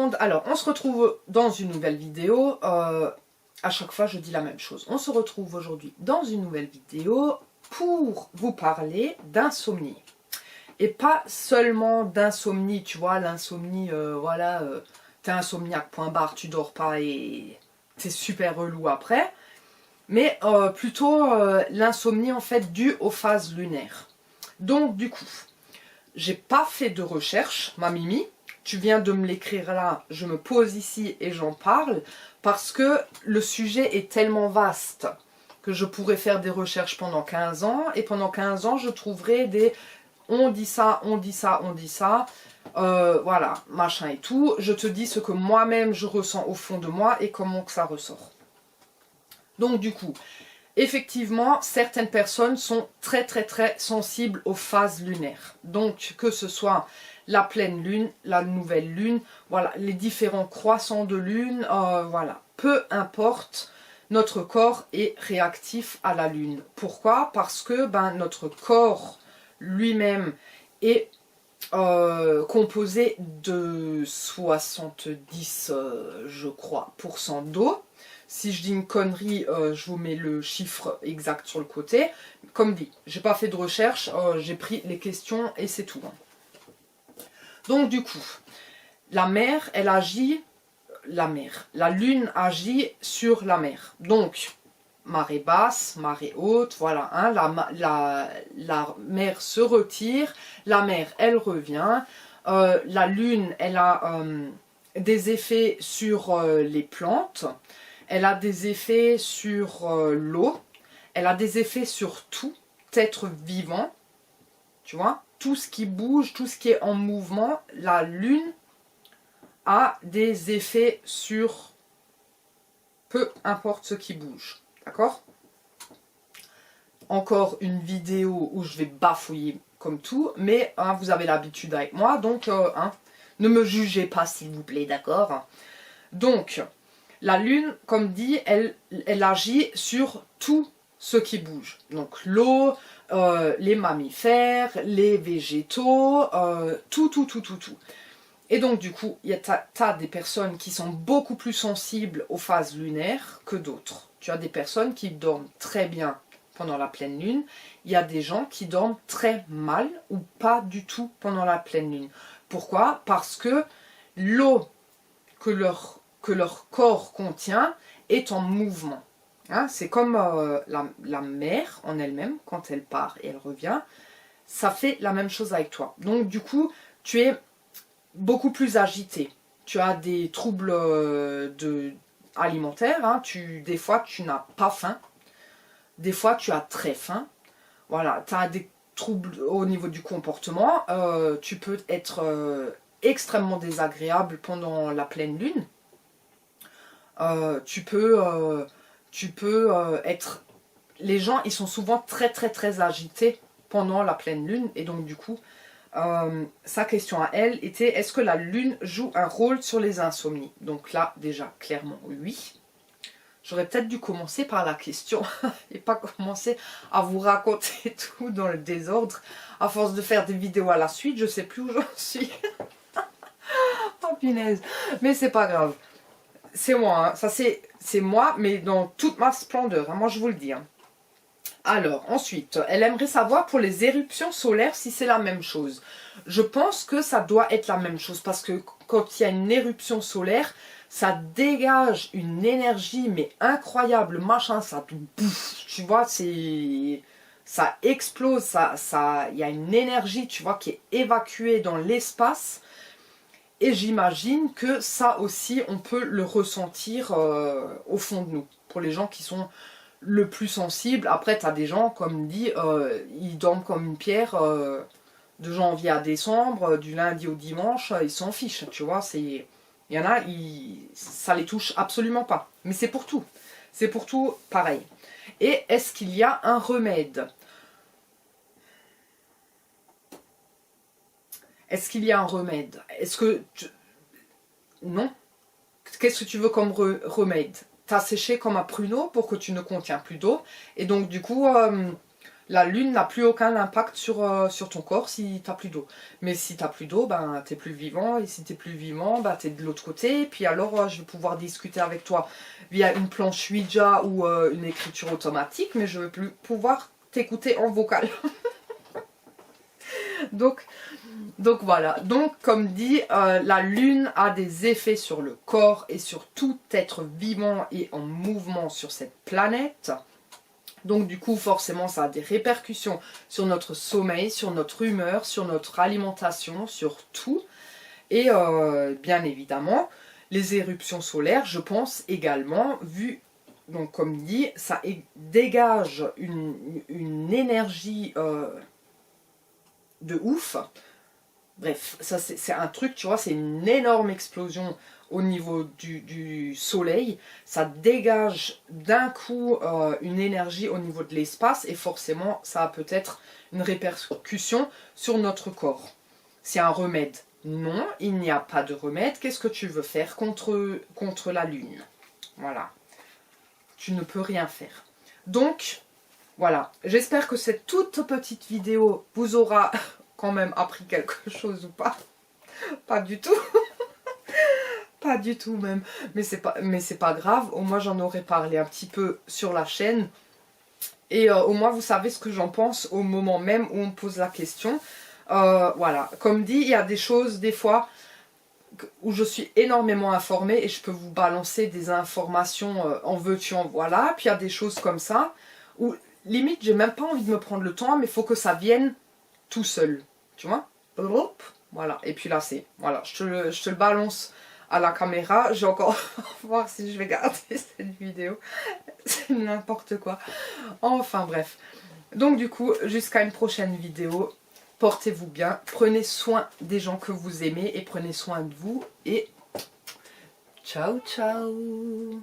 monde, alors on se retrouve dans une nouvelle vidéo, à chaque fois je dis la même chose. On se retrouve aujourd'hui dans une nouvelle vidéo pour vous parler d'insomnie. Et pas seulement d'insomnie, tu vois, l'insomnie, voilà, t'es insomniaque, point barre, tu dors pas et c'est super relou après. Mais plutôt l'insomnie en fait due aux phases lunaires. Donc du coup, j'ai pas fait de recherche, ma Mimi. Tu viens de me l'écrire là, je me pose ici et j'en parle parce que le sujet est tellement vaste que je pourrais faire des recherches pendant 15 ans et pendant 15 ans je trouverai des on dit ça, on dit ça, on dit ça, voilà, machin et tout. Je te dis ce que moi-même je ressens au fond de moi et comment que ça ressort. Donc du coup, effectivement, certaines personnes sont très sensibles aux phases lunaires. Donc que ce soit la pleine lune, la nouvelle lune, voilà, les différents croissants de lune, voilà, peu importe, notre corps est réactif à la lune. Pourquoi? Parce que notre corps lui-même est composé de 70, je crois, % d'eau. Si je dis une connerie, je vous mets le chiffre exact sur le côté. Comme dit, j'ai pas fait de recherche, j'ai pris les questions et c'est tout. Donc du coup, la mer, elle agit, la lune agit sur la mer. Donc, marée basse, marée haute, voilà, hein, la mer se retire, la mer, elle revient. La lune, elle a des effets sur les plantes. Elle a des effets sur l'eau, elle a des effets sur tout être vivant, tu vois, tout ce qui bouge, tout ce qui est en mouvement, la lune a des effets sur peu importe ce qui bouge, d'accord? Encore une vidéo où je vais bafouiller comme tout, mais hein, vous avez l'habitude avec moi, donc hein, ne me jugez pas s'il vous plaît, d'accord? Donc, la lune, comme dit, elle agit sur tout ce qui bouge. Donc l'eau, les mammifères, les végétaux, tout. Et donc du coup, t'as des personnes qui sont beaucoup plus sensibles aux phases lunaires que d'autres. Tu as des personnes qui dorment très bien pendant la pleine lune. Il y a des gens qui dorment très mal ou pas du tout pendant la pleine lune. Pourquoi? Parce que l'eau que leur corps contient est en mouvement. Hein, c'est comme la mer en elle-même, quand elle part et elle revient, ça fait la même chose avec toi. Donc du coup, tu es beaucoup plus agité. Tu as des troubles alimentaires, hein, des fois tu n'as pas faim, des fois tu as très faim. Voilà, tu as des troubles au niveau du comportement, tu peux être extrêmement désagréable pendant la pleine lune. Tu peux être... Les gens, ils sont souvent très agités pendant la pleine lune. Et donc, du coup, sa question à elle était, est-ce que la lune joue un rôle sur les insomnies? Donc là, déjà, clairement, oui. J'aurais peut-être dû commencer par la question et pas commencer à vous raconter tout dans le désordre. À force de faire des vidéos à la suite, je sais plus où j'en suis. Oh, punaise. Mais c'est pas grave. C'est moi, hein. Ça c'est moi, mais dans toute ma splendeur, hein. Moi je vous le dis. Hein. Alors, ensuite, elle aimerait savoir pour les éruptions solaires si c'est la même chose. Je pense que ça doit être la même chose, parce que quand il y a une éruption solaire, ça dégage une énergie, mais incroyable, machin, ça te bouffe, tu vois, ça explose, il y a une énergie, tu vois, qui est évacuée dans l'espace. Et j'imagine que ça aussi, on peut le ressentir au fond de nous. Pour les gens qui sont le plus sensibles. Après, tu as des gens, comme dit, ils dorment comme une pierre de janvier à décembre, du lundi au dimanche, ils s'en fichent, tu vois. Il y en a, ça les touche absolument pas. Mais c'est pour tout. C'est pour tout pareil. Et est-ce qu'il y a un remède ? Est-ce qu'il y a un remède? Est-ce que... Non. Qu'est-ce que tu veux comme remède? T'as séché comme un pruneau pour que tu ne contiens plus d'eau. Et donc du coup, la lune n'a plus aucun impact sur ton corps si tu n'as plus d'eau. Mais si tu n'as plus d'eau, ben, tu n'es plus vivant. Et si tu n'es plus vivant, ben, tu es de l'autre côté. Et puis alors, je vais pouvoir discuter avec toi via une planche Ouija ou une écriture automatique. Mais je ne vais plus pouvoir t'écouter en vocal. Donc voilà. Donc comme dit, la lune a des effets sur le corps et sur tout être vivant et en mouvement sur cette planète. Donc du coup, forcément, ça a des répercussions sur notre sommeil, sur notre humeur, sur notre alimentation, sur tout. Et bien évidemment, les éruptions solaires, je pense également, vu, donc comme dit, ça dégage une énergie de ouf. Bref, ça c'est un truc, tu vois, c'est une énorme explosion au niveau du soleil. Ça dégage d'un coup une énergie au niveau de l'espace et forcément ça a peut-être une répercussion sur notre corps. C'est un remède? Non, il n'y a pas de remède. Qu'est-ce que tu veux faire contre la lune? Voilà. Tu ne peux rien faire. Donc, voilà. J'espère que cette toute petite vidéo vous aura quand même appris quelque chose ou pas. Pas du tout. Pas du tout même. Mais c'est pas grave. Au moins j'en aurais parlé un petit peu sur la chaîne. Et au moins vous savez ce que j'en pense au moment même où on me pose la question. Voilà. Comme dit, il y a des choses des fois où je suis énormément informée et je peux vous balancer des informations en veux-tu en voilà. Puis il y a des choses comme ça où limite j'ai même pas envie de me prendre le temps, mais il faut que ça vienne tout seul, tu vois. Voilà, et puis là c'est, voilà, je te le balance à la caméra. J'ai encore voir si je vais garder cette vidéo. C'est n'importe quoi. Enfin bref. Donc du coup, jusqu'à une prochaine vidéo. Portez-vous bien, prenez soin des gens que vous aimez et prenez soin de vous. Et ciao ciao.